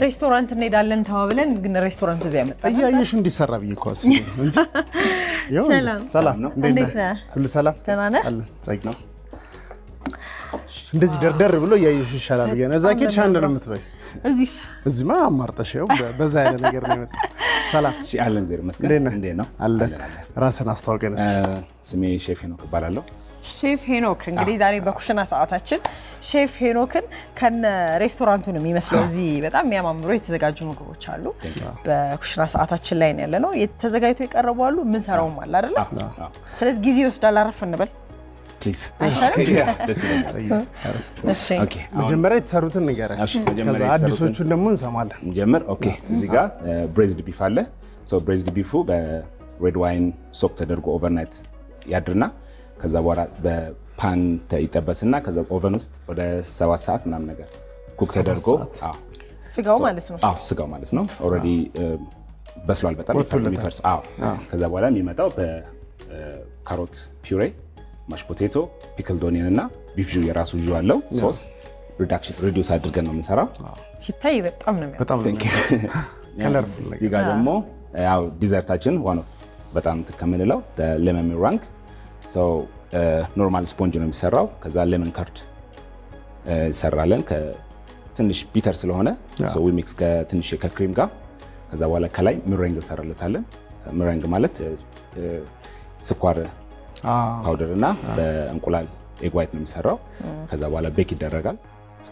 ሬስቶራንት እንሄዳለን ተባብለን ግን ሬስቶራንት እዚያ መጣ አያየሽ እንዲሰራ ብዬኳስ እንጂ ሰላም ነው እንዴት ነህ ሁሉ ሰላም ተናነ አለ ጻይቅ ነው እንደዚህ ደርደር ብሎ ያየሽ ይሻላል ይገና እዛ ኪድ ሻንደ ነው የምትበይ እዚህማ አማርጠሽው በዛ ያለ ነገር ነው የመጣው ሰላም እሺ አለን ዘር መስከረም እንዴ ነው አለ ራስን አስተዋውቀን ስሜ ሼፍ ሄኖክ እባላለሁ ሼፍ ሄኖክ እንግዲህ ዛሬ በኩሽና ሰዓታችን ሼፍ ሄኖክን ከነ ሬስቶራንቱ ነው የሚመስለው እዚህ በጣም የሚያማምሩ የተዘጋጁ ምግቦች አሉ በኩሽና ሰዓታችን ላይ ነው ያለነው የተዘጋጅቶ ይቀርባሉ ምን ሰራውም አለ አይደል ስለዚህ ጊዜ ይወስዳል አረፍ እንበል please እሺ ኦኬ መጀመሪያ የተሰሩትን ንገረኝ ከዛ አዲሶቹን ደግሞ እንሰማለን ጀመር ኦኬ እዚህ ጋር ብሬዝድ ቢፍ አለ ሶ ብሬዝድ ቢፉ በሬድ ዋይን ሶክ ተደርጎ ኦቨርናይት ያድርና ከዛ በኋላ በፓን ይጠበስና ከዛ ኦቨን ውስጥ ወደ 7 ሰዓት ምናምን ነገር ኩክ ተደርጎ ስጋው ማለት ነው ስጋው ማለት ነው ኦሬዲ በስሏል በጣም የሚፈርስ ከዛ በኋላ የሚመጣው በካሮት ፒውሬ ማሽ ፖቴቶ ፒክልድ ኦኒየን እና ቢፍ ጁ የራሱ ጁ አለው ሶስ ሪዲዩስ አድርገን ነው የምንሰራው ሲታይ በጣም ነው በጣም ከለርፉል እዚህ ጋር ደግሞ ያው ዲዘርታችን ዋን ኦፍ በጣም ተከምንለው ሌመን ሜራንግ ሶ ኖርማል ስፖንጅ ነው የሚሰራው ከዛ ሌመን ካርድ ይሰራለን ከትንሽ ቢተር ስለሆነ ሶ ዊ ሚክስ ከትንሽ ከክሪም ጋር ከዛ በኋላ ከላይ ሜራንግ እንሰራለታለን ሜራንግ ማለት ስኳር ፓውደር እና በእንቁላል ኤግ ዋይት ነው የሚሰራው ከዛ በኋላ ቤክ ይደረጋል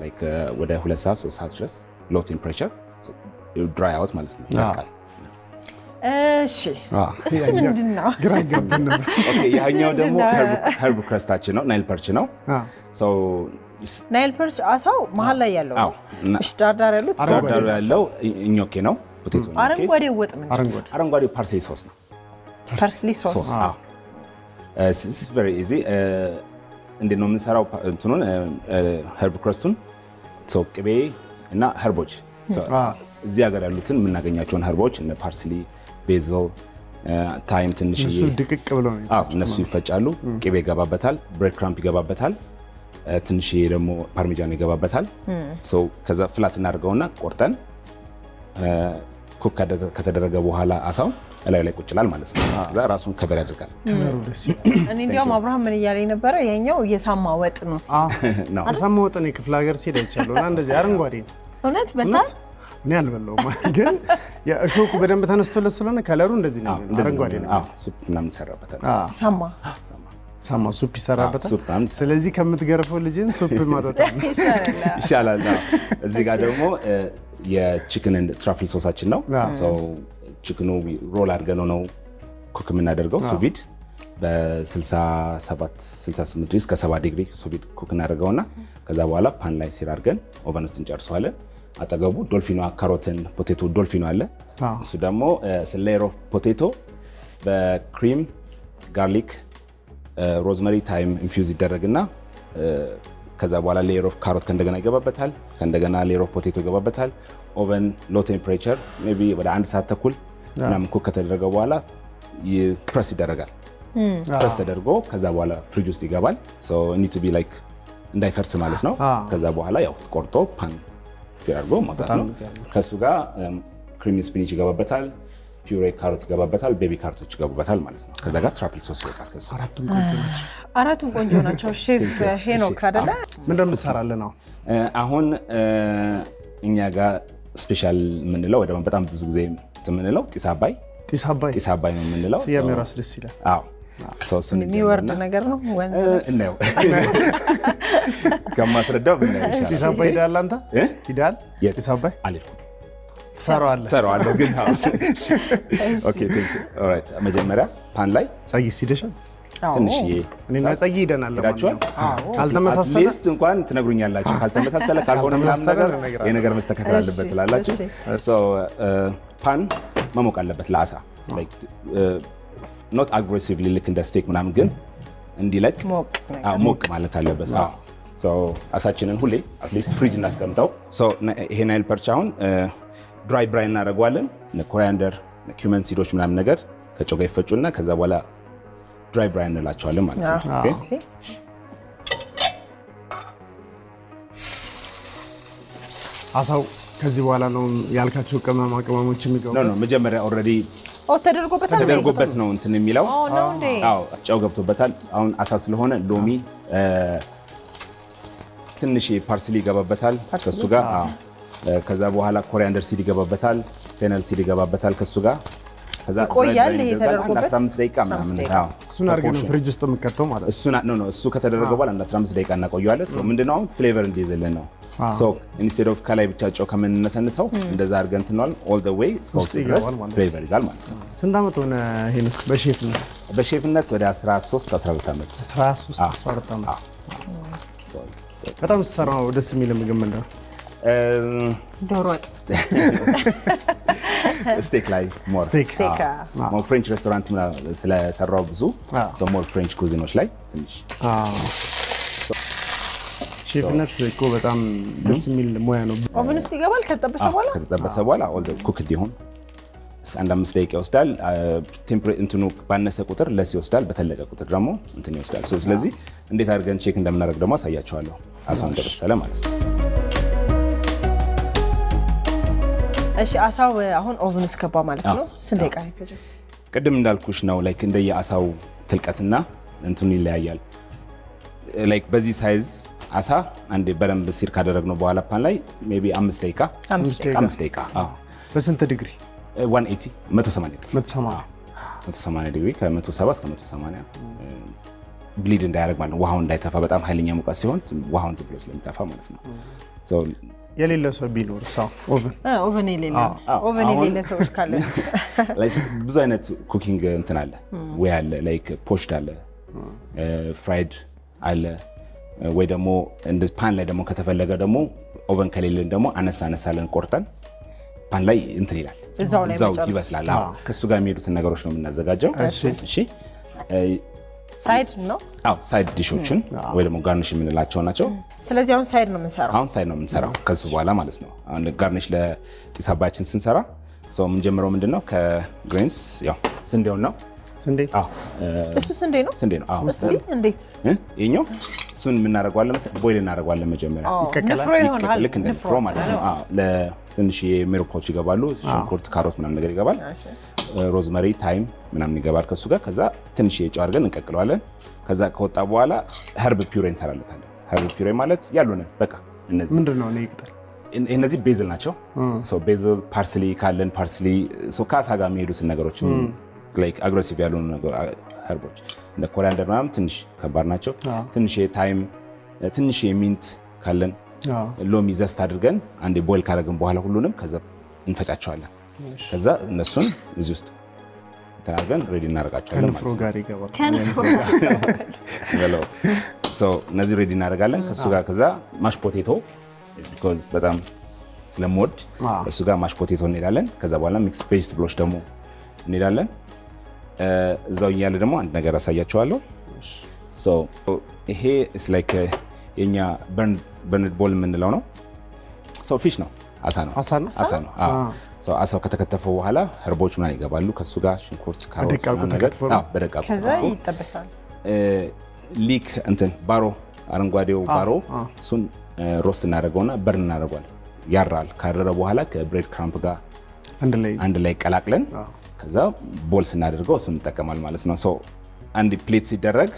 ላይክ ወደ 2 ሰዓት 3 ሰዓት ድረስ ሎ ቴምፕሬቸር ሶ ድራይ አውት ማለት ነው ያልቃል እሺ እሱ ምንድነው ግራግራትና ኦኬ ያኛው ደግሞ ሄርብ ክረስታችን ነው ናይል ፐርች ነው ሶ ናይል ፐርች አሳው መሃል ላይ ያለው እሺ ዳርዳር ያለው ኞኬ ነው ፖቴቶ ነው አረንጓዴ ወጥ ምንድነው አረንጓዴ ፓርስሊ ሶስ ነው ፓርስሊ ሶስ it's very easy እንደው የምንሰራው እንትኑን ሄርብ ክረስቱን ሶ ቅቤ እና ሄርቦች እዚህ ሀገር ያሉትን የምናገኛቸውን ሄርቦች እነ ፓርስሊ ቤዝል ታይም ትንሽ እሱ ድቅቅ ብሎ ነው እነሱ ይፈጫሉ ቅቤ ይገባበታል ብሬድ ክራምፕ ይገባበታል ትንሽ ደግሞ ፓርሚጃን ይገባበታል ሶ ከዛ ፍላት እናደርገውና ቆርጠን ኩክ ከተደረገ በኋላ አሳው ላይ ላይ ቁጭላል ማለት ነው ከዛ ራሱን ከበር ያደርጋል እኔ እንዲያውም አብርሃም ምን ይያለኝ ነበር ያኛው የሳማ ወጥ ነው የሳማ ወጥ ነው ክፍለ ሀገር ሲል አይቻለውና እንደዚህ አረንጓዴ እውነት በጣም እኔ አልበላውም ግን የእሾኩ በደንብ ተነስቶለት ስለሆነ ከለሩ እንደዚህ ነው አረንጓዴ ነው ሱፕ ምናምን ይሰራበታል ሳማ ሱፕ ይሰራበታል ስለዚህ ከምትገርፈው ልጅን ሱፕ ማጠጣ ይሻላል እዚህ ጋር ደግሞ የቺክን ኤንድ ትራፍል ሶሳችን ነው ሶ ቺክኑ ሮል አድርገን ነው ኩክ የምናደርገው ሱቪድ በ67 68 ዲግሪ እስከ 70 ዲግሪ ሱቪድ ኩክ እናደርገውና ከዛ በኋላ ፓን ላይ ሲር አድርገን ኦቨን ውስጥ እንጨርሰዋለን አጠገቡ ዶልፊኖ ካሮትን ፖቴቶ ዶልፊኖ አለ እሱ ደግሞ ሌየር ኦፍ ፖቴቶ በክሪም ጋርሊክ ሮዝመሪ ታይም ኢንፊውዝ ይደረግና ከዛ በኋላ ሌየር ኦፍ ካሮት ከእንደገና ይገባበታል ከእንደገና ሌየር ኦፍ ፖቴቶ ይገባበታል ኦቨን ሎ ቴምፕሬቸር ሜቢ ወደ 1 ሰዓት ተኩል ምናምን ኩክ ከተደረገ በኋላ ፕረስ ይደረጋል ፕረስ ተደርጎ ከዛ በኋላ ፍሪጅ ውስጥ ይገባል ሶ ኒድ ቱ ቢ ላይክ እንዳይፈርስ ማለት ነው ከዛ በኋላ ያው ቆርጦ ፓን ፊራርጎ ማለት ነው ከሱ ጋር ክሪሚ ስፒኒች ይገባበታል ፒውሬ ካሮት ይገባበታል ቤቢ ካሮቶች ይገባበታል ማለት ነው ከዛ ጋር ትራፍል ሶስ ይወጣል ከሱ አራቱም ቆንጆ ናቸው ሼፍ ሄኖክ አይደለ ምን እንደምሰራለ ነው አሁን እኛ ጋር ስፔሻል ምንለው ወደ በጣም ብዙ ጊዜ ምንለው ጢስ አባይ ነው ምንለው ሲያመራስ ደስ ይላል አዎ ሶስቱን የሚወርድ ነገር ነው ወንዝ ነው ከማስረዳው ብናይ ይሻላል ጢስ አባይ ዳል አንተ ይዳል ጢስ አባይ አልልኩም ሰራዋለሁ ግን ኦኬ ቴንክ ዩ ኦልራይት መጀመሪያ ፓን ላይ ጸጊ ሲደሻል ትንሽ እኔና ጸጊ ይደናል ካልተመሳሰለ ሊስት እንኳን ትነግሩኛላችሁ ካልተመሳሰለ ካልሆነ ምናምን ነገር የነገር መስተካከል አለበት ትላላችሁ ሶ ፓን መሞቅ አለበት ለአሳ ላይክ not aggressively ልክ እንደ ስቴክ ምናምን ግን እንዲለቅ ሞቅ ማለት አለበት ሶ አሳችንን ሁሌ at least ፍሪጅ እናስቀምጠው ሶ ይሄ ናይል ፐርች አሁን ድራይ ብራይ እናደርገዋለን ኮሪያንደር cumin ሲዶች ምናምን ነገር ከጨው ጋር ይፈጩና ከዛ በኋላ ድራይ ብራይ እንላቸዋለን ማለት ነው ኦኬ አሳው ከዚህ በኋላ ነው ያልካቸው ቅመሞች የሚገቡት ነው መጀመሪያ ኦሬዲ ተደርጎበት ነው እንትን የሚለው አዎ ጨው ገብቶበታል አሁን አሳ ስለሆነ ሎሚ ትንሽ ፓርስሊ ይገባበታል ከሱ ጋር ከዛ በኋላ ኮሪያንደር ሲድ ይገባበታል ፌነል ሲድ ይገባበታል ከሱ ጋር ከዛ ቆያል ይሄ ተደርጎበት 15 ደቂቃ ምናምን እሱን አድርገን ነው ፍሪጅ ውስጥ የምከተው ማለት ነው እሱ ከተደረገ በኋላ 15 ደቂቃ እናቆየዋለን ሶ ምንድነው አሁን ፍሌቨር እንዲይዝልን ነው ሶ ኢንስቴድ ኦፍ ከላይ ብቻ ጨው ከምንነሰንሰው እንደዛ አድርገን ትነዋል ኦል ዘ ዌይ እስከውስጥ ድረስ ፍሌቨር ይዛል ማለት ነው ስንት ዓመት ሆነ ይሄን በሼፍነት ወደ 13 12 ዓመት 13 14 ዓመት በጣም ሰራው ደስ የሚል ምግብ ምንድነው ዶሮ ወጥ ስቴክ ላይ ሞር ፍሬንች ሬስቶራንት ስለሰራው ብዙ ሶ ሞር ፍሬንች ኩዚኖች ላይ ትንሽ ሼፍነት እኮ በጣም ደስ የሚል ሙያ ነው ኦቨን ውስጥ ይገባል ከተጠበሰ በኋላ ኦል ዘ ኩክድ ይሁን አንድ 5 ደቂቃ ይወስዳል ቴምፕሬቸር እንትኑ ባነሰ ቁጥር ለስ ይወስዳል በተለቀ ቁጥር ደግሞ እንትን ይወስዳል ሶ ስለዚህ እንዴት አድርገን ቼክ እንደምናደርግ ደግሞ አሳያችኋለሁ አሳው እንደበሰለ ማለት ነው እሺ አሳው አሁን ኦቨን ውስጥ ገባ ማለት ነው ስንት ደቂቃ ይፈጃል ቅድም እንዳልኩሽ ነው ላይክ እንደየ አሳው ትልቀትና እንትኑ ይለያያል ላይክ በዚህ ሳይዝ አሳ አንዴ በደንብ ሲር ካደረግነው በኋላ ፓን ላይ ሜቢ 5 ደቂቃ 5 ደቂቃ በስንት ዲግሪ 180 ዲግሪ ከ170 እስከ 180 ብሊድ እንዳያደርግ ማለት ነው ውሃው እንዳይተፋ በጣም ኃይለኛ ሙቀት ሲሆን ውሃውን ዝም ብሎ ስለሚጠፋ ማለት ነው ሶ የሌለ ሰው ቢኖር ኦቨን የሌለ ሰዎች ካለ ላይክ ብዙ አይነት ኩኪንግ እንትን አለ ወይ አለ ላይክ ፖሽድ አለ ፍራይድ አለ ወይ ደግሞ እንደ ፓን ላይ ደግሞ ከተፈለገ ደግሞ ኦቨን ከሌለን ደግሞ አነሳለን ቆርጠን ፓን ላይ እንትን ይላል እዛው ይበስላል ከሱ ጋር የሚሄዱትን ነገሮች ነው የምናዘጋጀው እሺ ሳይድ ነው ሳይድ ዲሾችን ወይ ደግሞ ጋርኒሽ የምንላቸው ናቸው ስለዚህ አሁን ሳይድ ነው የምንሰራው ከሱ በኋላ ማለት ነው አሁን ጋርኒሽ ለጢስ አባያችን ስንሰራ ሶ የምንጀምረው ምንድነው ከግሬንስ ያው ስንዴውን ነው ስንዴ እሱ ስንዴ ነው እስቲ እንዴት ይሄኛው እሱን የምናደርገዋለን ቦይል እናደርገዋለን መጀመሪያ ይቀቀላል ልክ እንደ ፍሮ ማለት ነው ለትንሽ የሜሮኮች ይገባሉ ሽንኩርት ካሮት ምናምን ነገር ይገባል ሮዝመሪ ታይም ምናምን ይገባል ከሱ ጋር ከዛ ትንሽ የጨው አድርገን እንቀቅለዋለን ከዛ ከወጣ በኋላ ሀርብ ፒውሬ እንሰራለታለን ሀርብ ፒውሬ ማለት ያሉን በቃ እነዚህ ምንድነው ነው ይቅጠል እነዚህ ቤዝል ናቸው ሶ ቤዝል ፓርስሊ ካለን ፓርስሊ ሶ ካሳ ጋር የሚሄዱት ነገሮች ላይክ አግሬሲቭ ያሉ ሀርቦች እንደ ኮሪያንደር ምናምን ትንሽ ከባድ ናቸው ትንሽ ታይም ትንሽ የሚንት ካለን ሎሚ ዘስት አድርገን አንዴ ቦይል ካደረግን በኋላ ሁሉንም ከዛ እንፈጫቸዋለን ከዛ እነሱን እዚህ ውስጥ ታርገን ሬዲ እናደርጋቸዋለን ከንፍሮ ጋር ይገባል ሶ እነዚህ ሬዲ እናደርጋለን ከሱ ጋር ከዛ ማሽ ፖቴቶ ቢኮዝ በጣም ስለምወድ እሱ ጋር ማሽ ፖቴቶ እንሄዳለን ከዛ በኋላ ሚክስ ቬጅታብሎች ደግሞ እንሄዳለን እዛው እያለ ደግሞ አንድ ነገር አሳያቸዋለሁ ሶ ይሄ ኢስ ላይክ የኛ በርንድ ቦል የምንለው ነው ሶ ፊሽ ነው አሳ ነው ሶ አሳው ከተከተፈው በኋላ ህርቦች ምናምን ይገባሉ ከሱ ጋር ሽንኩርት ካሮት ነገር በደቃቁ ከዛ ይጠበሳል ሊክ እንትን ባሮ አረንጓዴው ባሮ እሱን ሮስት እናደርገውና በርን እናደርገዋለን ያራል ካደረ በኋላ ከብሬድ ክራምፕ ጋር አንድ ላይ ቀላቅለን ከዛ ቦል ስናደርገው እሱን እንጠቀማል ማለት ነው ሶ አንድ ፕሌት ሲደረግ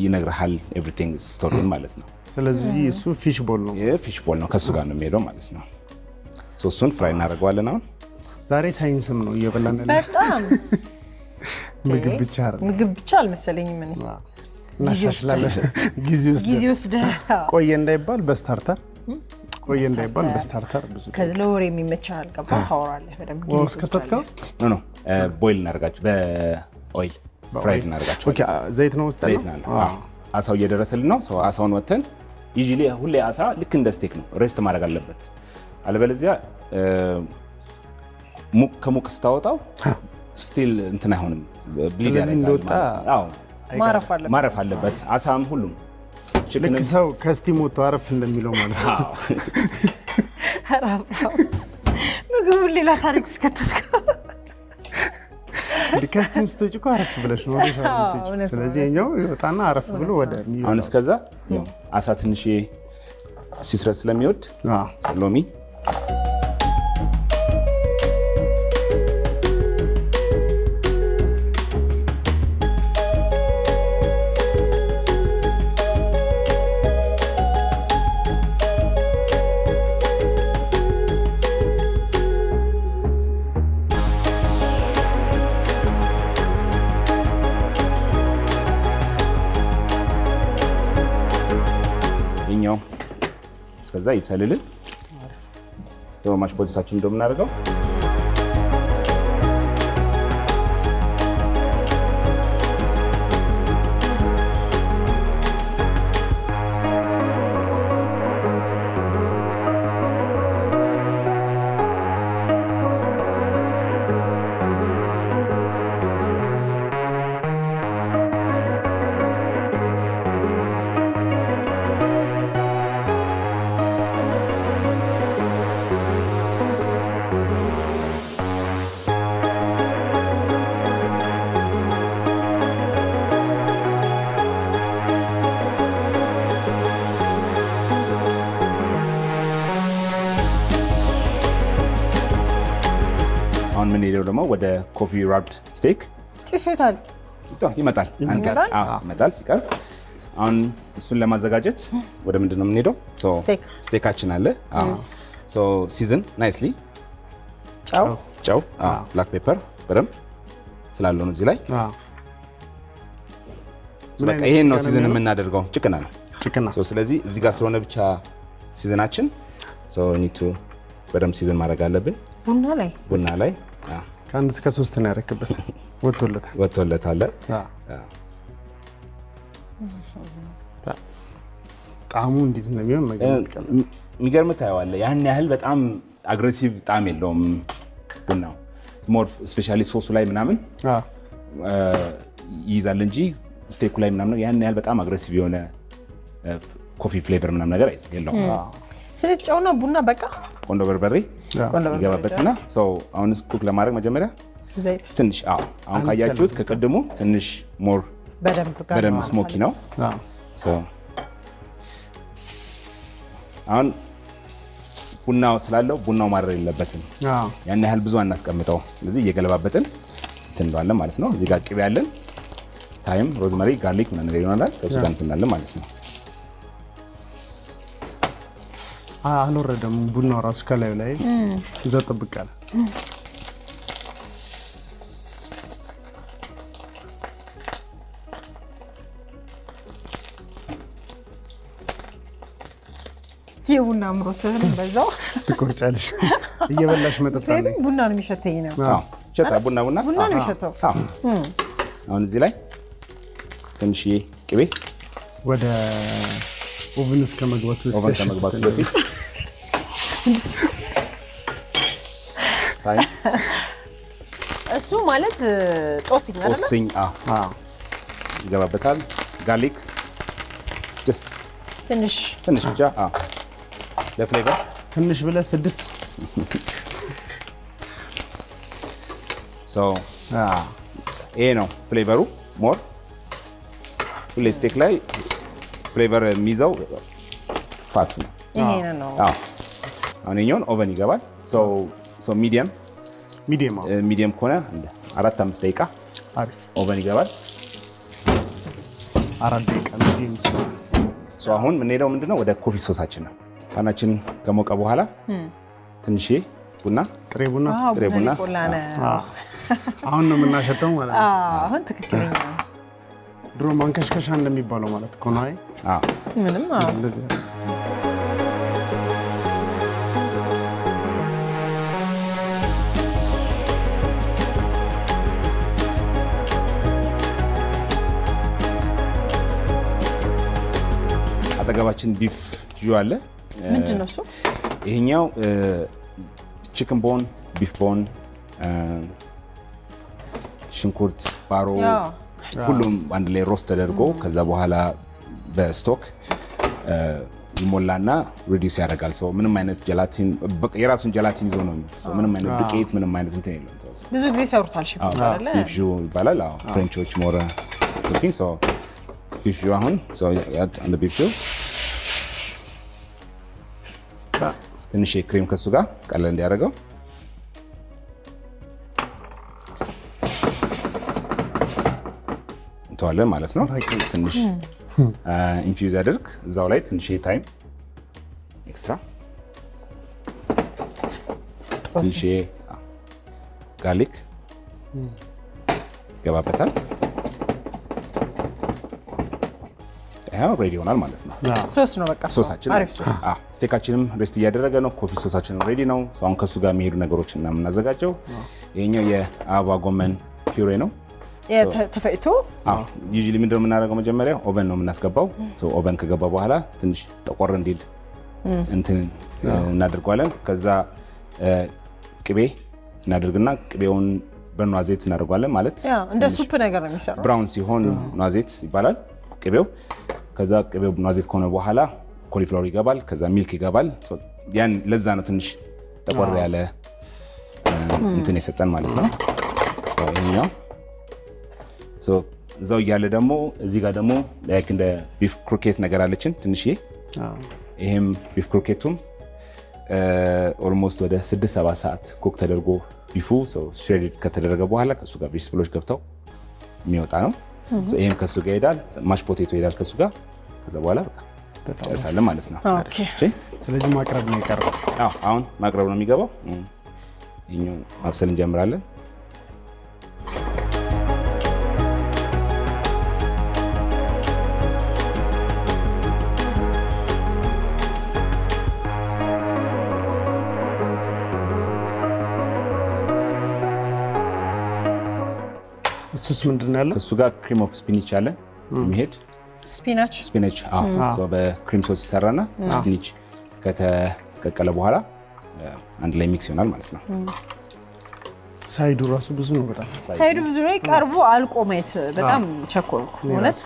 ይነግርሃል ኤቭሪቲንግ ስቶሪ ማለት ነው ስለዚህ እሱ ፊሽ ቦል ነው ፊሽ ቦል ነው ከሱ ጋር ነው የሚሄደው ማለት ነው ሶ እሱን ፍራይ እናደርገዋለን አሁን ዛሬ ሳይንስም ነው እየበላን በጣም ምግብ ብቻ አልመሰለኝም እኔ ጊዜ ውስጥ ቆየ እንዳይባል በስታርተር ብዙ ከለወሬ የሚመቻል ገባ ታወራለህ በደንብ ወስከተትከው ነው ቦይል እናደርጋቸው በኦይል ፍራይድ እናደርጋቸው ኦኬ ዘይት ነው ውስጥ ነው አሳው እየደረሰልን ነው አሳውን ወተን ዩዥሊ ሁሌ አሳ ልክ እንደ ስቴክ ነው ሬስት ማድረግ አለበት አለበለዚያ ከሙቅ ስታወጣው ስቲል እንትን አይሆንም ብሊድ ያደርጋል ማረፍ አለበት አሳም ሁሉም ልክ ሰው ከስቲም ወጥቶ አረፍ እንደሚለው ማለት ነው ምግቡ ሌላ ታሪክ ውስጥ ከተትከው ከስቲም ስትወጪ እኮ አረፍ ብለሽ ነው ስለዚህ እኛው ይወጣና አረፍ ብሎ ወደ አሁን እስከዛ አሳ ትንሽ ሲትረስ ስለሚወድ ሎሚ እስከዛ ይብሰልልን ማሽ ፖቴቶችን እንደምናደርገው አሁን ምን ይለው ደግሞ ወደ ኮፊ ራፕድ ስቴክ ጥይታል ይመጣል ይመጣል ሲቀር አሁን እሱን ለማዘጋጀት ወደ ምንድነው የምንሄደው ስቴካችን አለ ሶ ሲዝን ናይስሊ ጫው ብላክ ፔፐር በደም ስላለው ነው እዚህ ላይ በቃ ይሄን ነው ሲዝን የምናደርገው ጭቅና ነው ሶ ስለዚህ እዚህ ጋር ስለሆነ ብቻ ሲዝናችን ሶ ኒቱ በደም ሲዝን ማድረግ አለብን ቡና ላይ ከአንድ እስከ 3 ነው ያረክበት ወጥቶለታል ጣዕሙ እንዴት እንደሚሆን የሚገርም ታየዋለ ያን ያህል በጣም አግሬሲቭ ጣዕም የለውም ቡናው ሞር ስፔሻሊ ሶሱ ላይ ምናምን ይይዛል እንጂ ስቴኩ ላይ ምናምን ያን ያህል በጣም አግሬሲቭ የሆነ ኮፊ ፍሌቨር ምናምን ነገር የለውም ስለዚህ ጫውና ቡና በቃ ቆንዶ በርበሬ ይገባበትና ሶ አሁን ኩክ ለማድረግ መጀመሪያ ዘይት ትንሽ አሁን ካያችሁት ከቀድሞ ትንሽ ሞር በደንብ ስሞኪ ነው ሶ አሁን ቡናው ስላለው ቡናው ማረር የለበትም ያን ያህል ብዙ አናስቀምጠው ስለዚህ እየገለባበጥን እንተንዋለን ማለት ነው እዚህ ጋር ቅቤ ያለን ታይም ሮዝመሪ ጋርሊክ ምናምን ነገር ይሆናል ከሱ ጋር እንተናለን ማለት ነው አልወረደም ቡናው ራሱ ከላዩ ላይ ይዘጥብቃል የቡና አምሮትህን በዛው ትቆርጫለሽ እየበላሽ መጠጣለሽ ቡና ነው የሚሸተኝ ነው ሸታ ቡና ነው የሚሸተው አሁን እዚህ ላይ ትንሽ ቅቤ ወደ ኦቨን ከመግባቱ በፊት እሱ ማለት ጦስኝ አይደል ጦስኝ ይገባበታል ጋርሊክ ጀስት ትንሽ ብቻ ለፍሌቨር ትንሽ ብለ 6 ሶ ይሄ ነው ፍሌቨሩ ሞር ሁሌ ስቴክ ላይ ፍሌቨር የሚይዘው ፋት ነው ይሄ ነው አሁን የኛውን ኦቨን ይገባል ሶ ሚዲየም ከሆነ 4-5 ደቂቃ ኦቨን ይገባል 4 ደቂቃ ሚዲየም ሶ አሁን የምንሄደው ምንድነው ወደ ኮፊ ሶሳችን ነው ፓናችን ከሞቀ በኋላ ትንሽ ቡና ጥሬ ቡና አሁን ነው የምናሸተው ማለት ነው አሁን ትክክለኛ ድሮ ማንከሽከሻ እንደሚባለው ማለት እኮ ነው ምንም እንደዚህ አጠገባችን ቢፍ ጁ አለ ምንድነው እሱ ይሄኛው ቺክን ቦን ቢፍ ቦን ሽንኩርት ባሮ ሁሉም አንድ ላይ ሮስት ተደርጎ ከዛ በኋላ በስቶክ ይሞላና ሪዲዩስ ያደርጋል ሰው ምንም አይነት ጀላቲን የራሱን ጀላቲን ይዞ ነው ሰው ምንም አይነት ዱቄት ምንም አይነት እንትን የለውም ብዙ ጊዜ ሰሩታል ሺፍ አይደለ ቢፍ ጁ ይባላል ፍሬንቾች ሞረ ኩኪንግ ሶ ቢፍ ጁ አሁን ሶ አንድ ቢፍ ጁ ትንሽ ክሬም ከሱ ጋር ቀለል እንዲያደርገው እንተዋለን ማለት ነው ትንሽ ኢንፊውዝ ያደርግ እዛው ላይ ትንሽ ታይም ኤክስትራ ትንሽ ጋርሊክ ይገባበታል ይሄው ሬዲ ሆናል ማለት ነው ሶስ ነው በቃ ሶሳችን አሪፍ ሶስ ስቴካችንም ሬስት እያደረገ ነው ኮፊ ሶሳችን ሬዲ ነው አሁን ከሱ ጋር የሚሄዱ ነገሮችን እና የምናዘጋጀው ይሄኛው የአበባ ጎመን ፒውሬ ነው ተፈጭቶ ዩዥሊ ምንድነው የምናደርገው መጀመሪያ ኦቨን ነው የምናስገባው ኦቨን ከገባ በኋላ ትንሽ ጠቆር እንዲል እንትን እናደርጋለን ከዛ ቅቤ እናደርግና ቅቤውን በኗ ዘይት እናደርጋለን ማለት እንደ ሱፕ ነገር ነው የሚሰራው ብራውን ሲሆን ኗ ዘይት ይባላል ቅቤው ከዛ ቅቤው ኗ ዘይት ከሆነ በኋላ ኮሊፍላወር ይገባል ከዛ ሚልክ ይገባል ያን ለዛ ነው ትንሽ ጠቆር ያለ እንትን የሰጠን ማለት ነው ይሄኛው እዛው ያለ ደግሞ እዚህ ጋር ደግሞ ላይክ እንደ ቢፍ ክሮኬት ነገር አለችን ትንሽዬ ይሄም ቢፍ ክሮኬቱም ኦልሞስት ወደ 6-7 ሰዓት ኩክ ተደርጎ ቢፉ ሽሬድድ ከተደረገ በኋላ ከሱ ጋር ቬጅታብሎች ገብተው የሚወጣ ነው ይሄም ከሱ ጋር ይሄዳል ማሽ ፖቴቶ ይሄዳል ከሱ ጋር ከዛ በኋላ በቃ ጨርሳለን ማለት ነው ኦኬ ስለዚህ ማቅረብ ነው የሚቀርበው አሁን ማቅረብ ነው የሚገባው ይሄኛው ማብሰል እንጀምራለን እሱስ ምንድነው ያለው ከሱ ጋር ክሪም ኦፍ ስፒናች አለ የሚሄድ ስፒናች በክሪም ሶስ ይሰራና ስፒናች ከተቀቀለ በኋላ አንድ ላይ ሚክስ ይሆናል ማለት ነው ሳይዱ ራሱ ብዙ ነው በጣም ሳይዱ ብዙ ነው ቀርቦ አልቆ ማየት በጣም ቸኮልኩ ማለት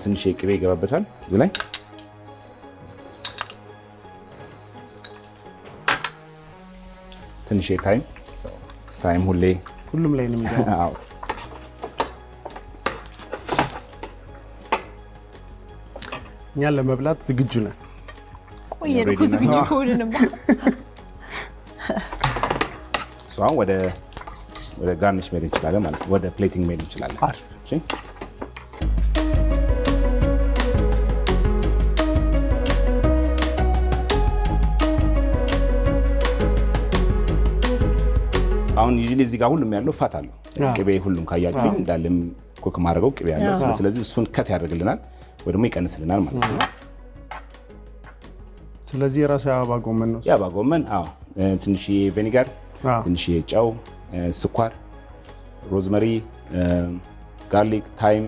ትንሽ ቅቤ ይገባበታል እዚህ ላይ ትንሽ ታይም ሁሉም ላይ ነው የሚገባው እኛ ለመብላት ዝግጁ ነን ቆየን ዝግጁ ሆነን አሁን ወደ ጋርኒሽ መሄድ እንችላለን ማለት ነው ወደ ፕሌቲንግ መሄድ እንችላለን እሺ አሁን ዩዥሊ እዚህ ጋር ሁሉም ያለው ፋት አለው ቅቤ ሁሉም ካያችሁ እንዳለም ኮክ ማድረገው ቅቤ ያለው ስለዚህ እሱን ከት ያደርግልናል ወይ ደግሞ ይቀንስልናል ማለት ነው ስለዚህ የራሱ የአበባ ጎመን ነው የአበባ ጎመን ትንሽ ቪኒጋር ትንሽ ጨው ስኳር ሮዝመሪ ጋርሊክ ታይም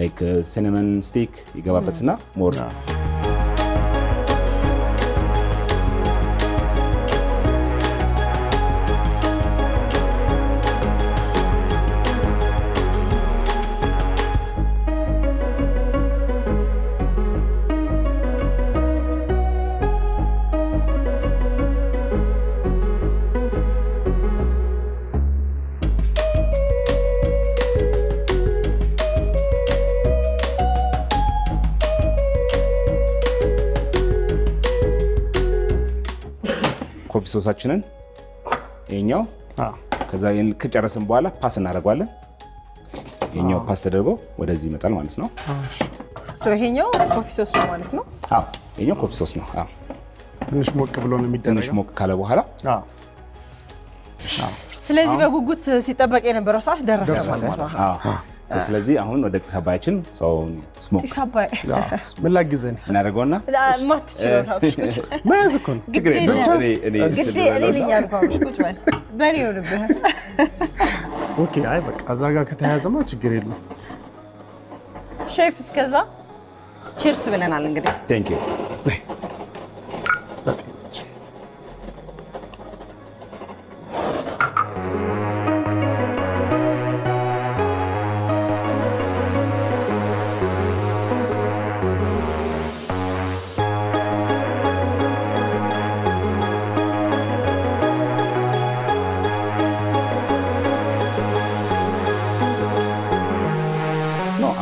ላይክ ሲናመን ስቲክ ይገባበትና ሞር ኮፊ ሶሳችንን ይሄኛው ከዛ ከጨረስን በኋላ ፓስ እናደርጋለን ይሄኛው ፓስ ተደርጎ ወደዚህ ይመጣል ማለት ነው ይሄኛው ኮፊ ሶስ ነው ማለት ነው ይሄኛው ኮፊ ሶስ ነው ትንሽ ሞቅ ብሎ ነው የሚደረገው ትንሽ ሞቅ ካለ በኋላ ስለዚህ በጉጉት ሲጠበቅ የነበረው ሰዓት ደረሰ ማለት ነው ስለዚህ አሁን ወደ ጢስ አባያችን ስሞክ ጢስ አባይ ምን ላግዘን እናደርገውና ማትችለው ታውቁ ማያዝ እኮ ነው ግዴ በኔ ይሆንብህ ኦኬ አይ በቃ እዛ ጋር ከተያዘማ ችግር የለም ሼፍ እስከዛ ቺርስ ብለናል እንግዲህ ቴንክ ዩ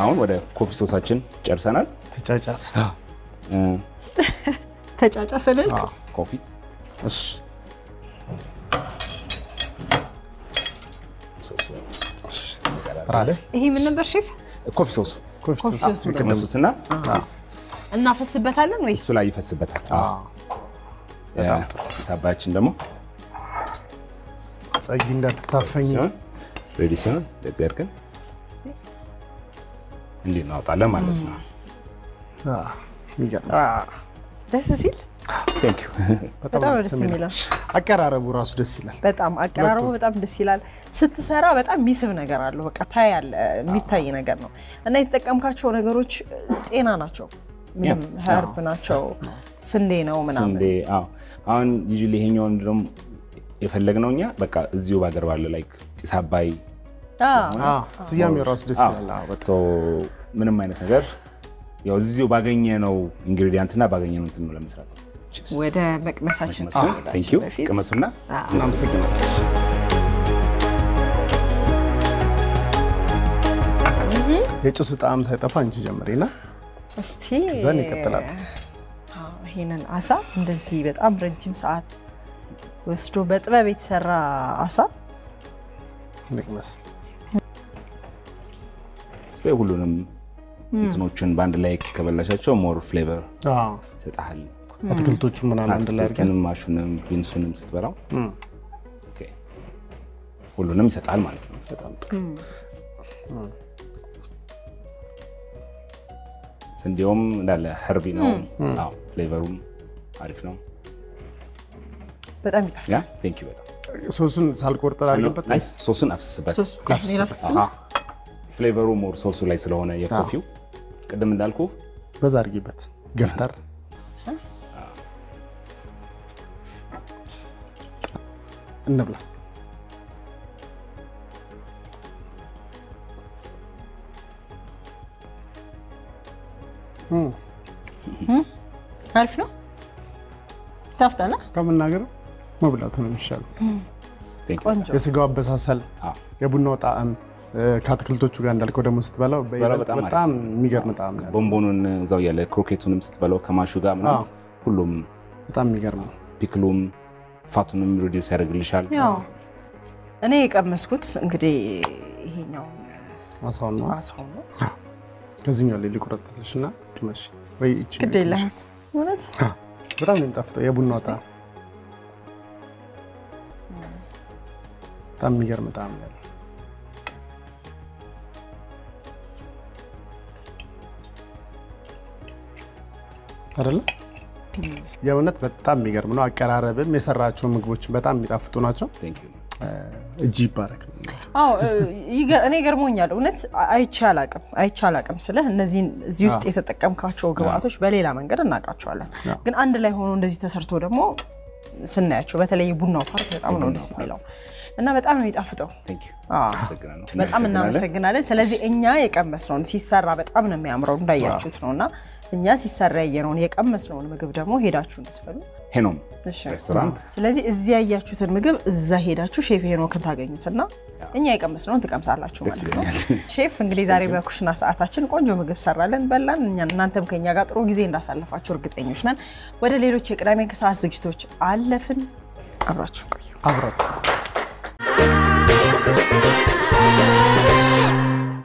አሁን ወደ ኮፊ ሶሳችን ጨርሰናል ተጫጫሰልን ኮፊ እሺ ራስ ይሄ ምን ነበር ሼፍ ኮፊ ሶስ ከነሱትና እናፈስበታለን ወይስ እሱ ላይ ይፈስበታል በጣም ጥሩ ሳባችን ደግሞ ጸጊ እንዳትታፈኝ ሬዲ ሲሆን ለዚህ አድርገን እንዲህ እናወጣለን ማለት ነው። ይገርም ደስ ሲል ቴንክ ዩ በጣም ደስ የሚላል አቀራረቡ ራሱ ደስ ይላል። በጣም አቀራረቡ በጣም ደስ ይላል። ስትሰራ በጣም የሚስብ ነገር አለው። በቃ ታያለ የሚታይ ነገር ነው እና የተጠቀምካቸው ነገሮች ጤና ናቸው። ምንም ሀርብ ናቸው። ስንዴ ነው ምናምን ስንዴ አሁን ዩዥሊ ይሄኛውን ደግሞ የፈለግነው እኛ በቃ እዚሁ ባገር ባለ ላይክ ጢስ አባይ ስያሜው ራሱ ደስ ይላል። ምንም አይነት ነገር ያው እዚሁ ባገኘነው ኢንግሪዲየንትና ባገኘነው እንትን ነው ለመስራት ወደ መቅመሳችን ቴንክ ዩ ቅመሱና እናመሰግናለን። የጭሱ ጣዕም ሳይጠፋ እንጂ ጀምሪና እስቲ ዘን ይቀጥላል። ይሄንን አሳ እንደዚህ በጣም ረጅም ሰዓት ወስዶ በጥበብ የተሰራ አሳ ንቅመስ ሁሉንም እንትኖችን ባንድ ላይ ከበላሻቸው ሞር ፍሌቨር ይሰጣል። አትክልቶቹ ምናምን አንድ ላይ አድርገን ማሹንም ቢንሱንም ስትበላው ኦኬ ሁሉንም ይሰጣል ማለት ነው። በጣም ጥሩ። ስንዴውም እንዳለ ሀርቢ ነው። ፍሌቨሩም አሪፍ ነው። በጣም ይጣፍጣል። ያ ቴንክ ዩ በጣም ሶሱን ሳልቆርጥ አድርገንበት ናይስ ሶሱን አፍስስበት። ፍሌቨሩ ሞር ሶሱ ላይ ስለሆነ የኮፊው ቅድም እንዳልኩ በዛ አድርጊበት ገፍተር እንብላ። አሪፍ ነው። ታፍታና ከመናገር መብላቱ ነው የሚሻለው። ቆንጆ የስጋው አበሳሰል የቡናው ጣዕም ከአትክልቶቹ ጋር እንዳልከው ደግሞ ስትበላው በጣም የሚገርም ጣዕም ነው። ቦምቦኑን እዛው ያለ ክሮኬቱንም ስትበላው ከማሹ ጋር ምናምን ሁሉም በጣም የሚገርም ነው። ፒክሉም ፋቱንም ሪዲዩስ ያደርግልሻል። ያው እኔ የቀመስኩት እንግዲህ ይሄኛው አሳው ነው። ከዚህኛው ላይ ልቆረጥልሽና ቅመሽ ወይ እቺ ግዴለህት ማለት በጣም ነው የሚጣፍጠው። የቡናው ጣዕም በጣም የሚገርም ጣዕም ነው አይደለ? የእውነት በጣም የሚገርም ነው። አቀራረብም የሰራቸው ምግቦች በጣም የሚጣፍጡ ናቸው። ቴንክ ዩ እጂ ይባረክ። እኔ ገርሞኛል እውነት አይቻላቅም ስለ እነዚህን እዚህ ውስጥ የተጠቀምካቸው ግብአቶች በሌላ መንገድ እናቃቸዋለን። ግን አንድ ላይ ሆኖ እንደዚህ ተሰርቶ ደግሞ ስናያቸው በተለይ ቡናው ፓርት በጣም ነው ደስ የሚለው እና በጣም የሚጣፍጠው። ቴንክ ዩ በጣም እናመሰግናለን። ስለዚህ እኛ የቀመስነውን ሲሰራ በጣም ነው የሚያምረው እንዳያችሁት ነውና እኛ ሲሰራ ያየነውን የቀመስነውን ምግብ ደግሞ ሄዳችሁ እንድትበሉ ሄኖም ሬስቶራንት። ስለዚህ እዚህ ያያችሁትን ምግብ እዛ ሄዳችሁ ሼፍ ሄኖክን ታገኙትና እኛ የቀመስነውን ትቀምሳላችሁ ማለት ነው። ሼፍ እንግዲህ ዛሬ በኩሽና ሰዓታችን ቆንጆ ምግብ ሰራለን በላን። እናንተም ከኛ ጋር ጥሩ ጊዜ እንዳሳለፋችሁ እርግጠኞች ነን። ወደ ሌሎች የቅዳሜ ከሰዓት ዝግጅቶች አለፍን። አብራችሁ ቆዩ።